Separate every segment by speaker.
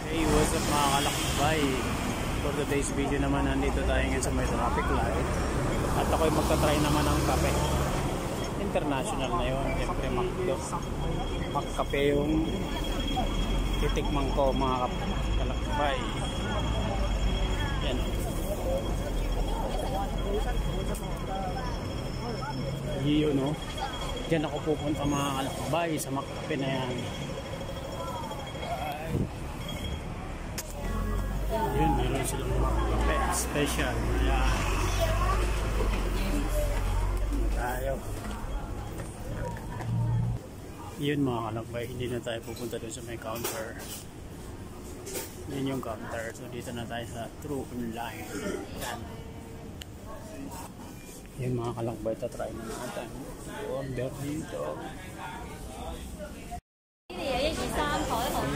Speaker 1: Hey, what's up mga kalakbay? For today's video naman, nandito tayo ngayon sa may traffic light. At ako'y magta-try naman ng kape. International na yun. Siyempre, magkape yung titikman ko mga kalakbay. Yan. Yun, no? Diyan ako pupunta mga kalakbay sa magkape na yan. Yun, meron silang mga kape special. Ayan. Tayo. Yun mga kalakbay, hindi na tayo pupunta doon sa may counter. Yun yung counter. So dito na tayo sa True Online. Yan. Yun mga kalakbay, tatry na natin. Order dito.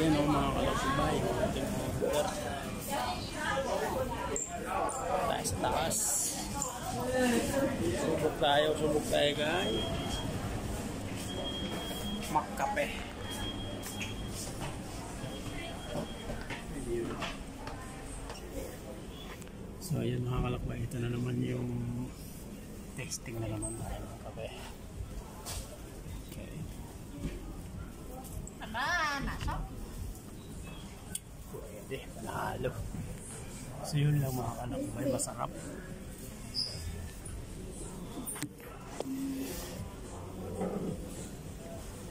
Speaker 1: Ayan o mga kalakbay. Ating order. Taas. Subok tayo guys. Magkape. So ayan mga kalakbay, ito na naman yung tasting na naman tayo ng kape. Okay. Pwede, panalo. So yun lang mga kalakbay, masarap.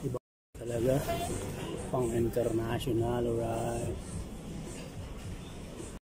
Speaker 1: Iba talaga, pang international, right?